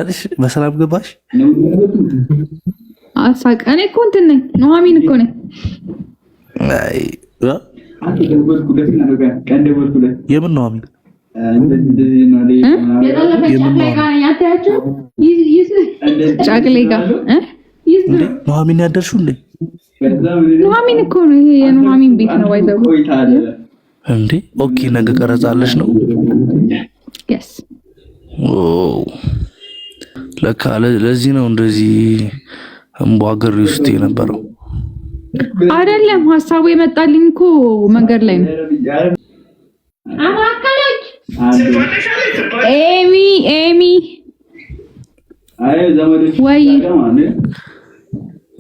ነሽ? በሰላም ገባሽ? አሳቅ እኔ እኮ እንትን ነኝ ኑሐሚን እኮ ነኝ። አይ የምን ኑሐሚን? ጫቅሌ ጋር ኑሐሚን ያደርሽው እንዴ? ኑሐሚን እኮ ነው ይሄ የኑሐሚን ቤት ነው ባይዘው እንዴ? ኦኬ ነገ ቀረጻለሽ ነው? yes ለካ ለዚህ ነው እንደዚህ እምቧገር ውስጥ የነበረው አይደለም። ሐሳቡ የመጣልኝ እኮ መንገድ ላይ ነው። አማካለች ኤሚ አይ ዘመዶች ወይ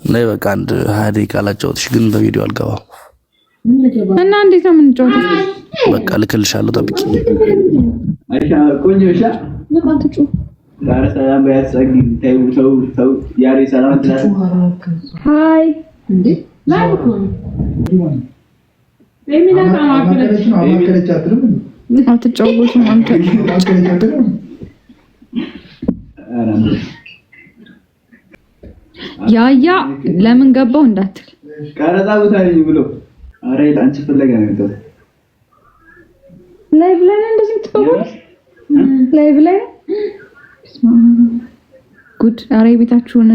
ነይ በቃ አንድ 20 ደቂቃ ላጫውትሽ፣ ግን በቪዲዮ አልገባም እና እንዴት ነው የምንጫወተው? በቃ ልክልሻለሁ፣ ጠብቂ። አይሻ ቆንጆሻ ለማትጩ ዛሬ ሰላም ባያስረግ ተው ያሬ ሰላም ትላል። ሃይ እንዴ ላይኩ ኤሚና ማከለች አትልም አትጫወቱም አንተ ያ ለምን ገባው እንዳትል ቀረጻ ቦታ ነኝ ብሎ አረ አንቺ ፈለጋ ነው ተው ላይቭ ላይ እንደዚህ ትፈወል ላይቭ ላይ ጉድ አረ ቤታችሁን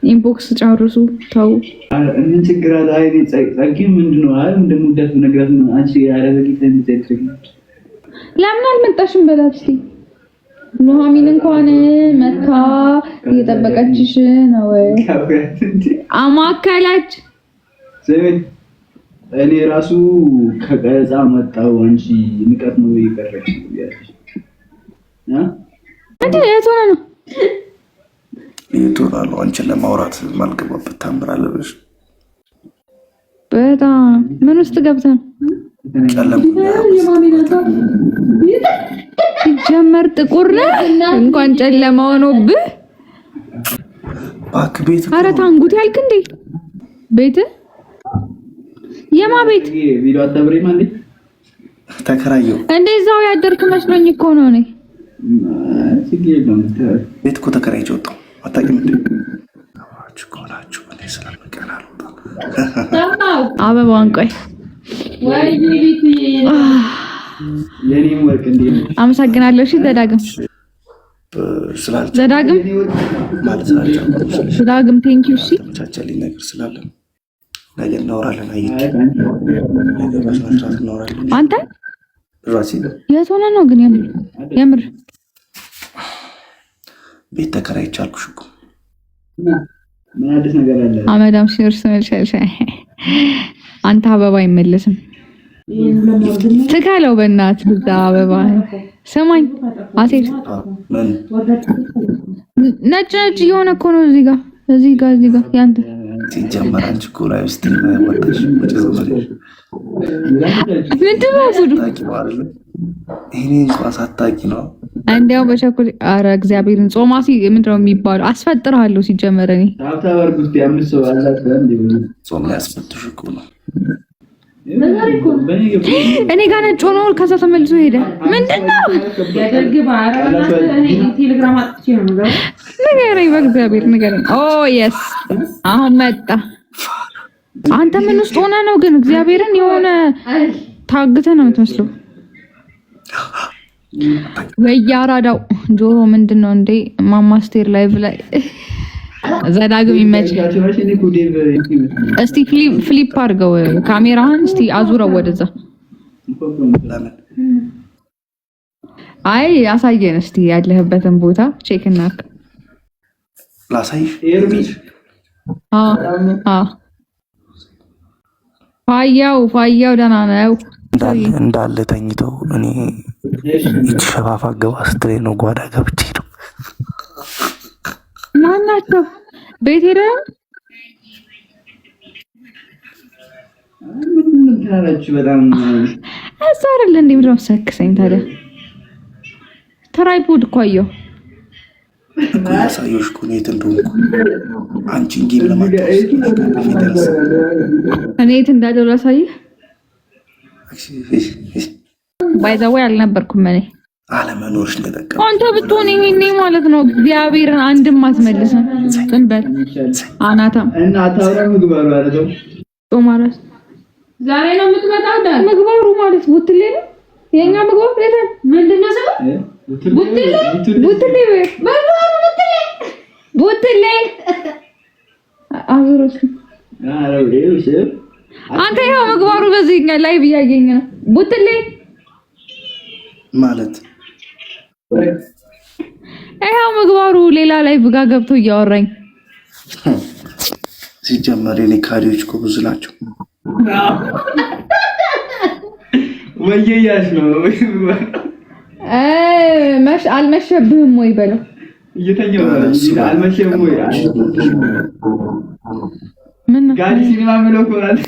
ኢንቦክስ ጨርሱ ተው ምን ችግር አለ? አይ ጸጊ ምንድነው? አይ እንደምደፍ ነገር አንቺ ያረጋግጥ እንደዚህ ለምን አልመጣሽም? በላት እስቲ ኑሐሚን እንኳን መታ እየጠበቀችሽ ነው። አማካላች እኔ ራሱ ከቀረጻ መጣው አንቺ ንቀት ነው ይቀርሽ ያለሽ አንተ የቶና ነው የቶና ነው አንቺ ለማውራት ማልገባበት ታምራለሽ። በጣም ምን ውስጥ ገብተን ጨለም ጀመር ጥቁር እንኳን ጨለማ ሆኖብህ ባክ ቤት ኧረ ታንጉት ያልክ እንዴ ቤት የማ ቤት ቪዲዮ አታብሪም እንዴ ተከራየው እንዴ እዛው ያደርክ መስሎኝ እኮ ነው። እኔ ቤት እኮ ተከራይቼ ወጣሁ። አታውቂም እንዴ አችኮላችሁ እኔ ስለምቀናል አበባን ቆይ ወይ ቤት የኔም ወርቅ እንዴ አመሰግናለሁ። እሺ ዘዳግም ማለት ዘዳግም ቴንክ ዩ። እሺ ቻቻሊ ነገር ስላለ ነገ እናወራለን። አይት ነገ በስነስርዓት እናወራለን። አንተ ራሴ የት ሆነ ነው ግን የምር ቤት ተከራይቼ አልኩሽ እኮ ምን አዲስ ነገር አለ? አመዳም ሲርስ መልሻ አንተ አበባ አይመለስም ትካለው በእናትህ እዛ አበባ ሰማኝ አሴር ነጭ የሆነ እኮ ነው እዚህ ጋር ያንተ ሲጀመር አንቺ እኮ ላይ ውስጥ ወጣሽ ምንድን ነው ፉዱ ይሄኔ ሳታቂ ነው አንዴው በቸኩል አረ እግዚአብሔርን ጾማሲ ምንድነው የሚባለው? አስፈጥራለሁ ሲጀመር እኔ ታብታበር ጉስቲ አምስት ሰው አላት እንዴ ጾም ያስፈጥሽ እኮ ነው እኔ ጋር ነጭ ሆኖ ከዛ ተመልሶ ሄደ። ምንድነው ያደርግ ባራና እኔ ቴሌግራም አጥቼ ነው ንገረኝ፣ በእግዚአብሔር ንገረኝ። ኦ የስ አሁን መጣ። አንተ ምን ውስጥ ሆነ ነው ግን? እግዚአብሔርን የሆነ ታግተ ነው የምትመስለው። ወያራዳው ጆሮ ምንድነው እንዴ? ማማስቴር ላይቭ ላይ ዘዳግም ይመች። እስቲ ፍሊፕ አድርገው ካሜራህን እስቲ አዙረው ወደዛ። አይ አሳየን እስቲ ያለህበትን ቦታ ቼክ እናድርግ። ላሳይሽ ኤርሚ ፋያው ደህና ነው እንዳለ ተኝተው እኔ ይችሸፋፋ ገባ ስትለኝ ነው ጓዳ ገብቼ ነው ማናቸው ቤት ሄደ ምን ታረች በጣም አሳረለ እንዴ ምንድነው ሰክሰኝ ታዲያ ትራይፖድ እኮ አየሁ ሳይሽ እኮ ነው እንደሆንኩ አንቺ ጌም ለማጣስ እኔ የት እንዳለው ላሳይህ ባይ ዘ ወይ አልነበርኩም እኔ አለመኖርሽ ነው የጠቀመኝ። አንተ ብትሆን ይሄኔ ማለት ነው እግዚአብሔርን አንድም አትመልስም። ዝም በል አናታም እና ታውራ ምግባሩ አይደለም ጦማራስ ዛሬ ነው የምትመጣው። ምግባሩ ማለት ቡትሌ ነው የኛ ምግባሩ ለታ ምንድነው ሰው ቡትሌ ቡትሌ ምግባሩ ቡትሌ አዙሮስ አንተ ያው ምግባሩ በዚህኛ ላይ ቢያገኝ ነው ቡትሌ ማለት አይው ምግባሩ ሌላ ላይ ብጋ ገብቶ እያወራኝ ሲጀመር የኔ ካሪዎች እኮ ብዙ ናቸው። ወየያሽ ነው መሽ አልመሸብህም ወይ በለው እየተኛው አልመሸም ወይ ምን ጋር ሲኒማ ምለው ኮራል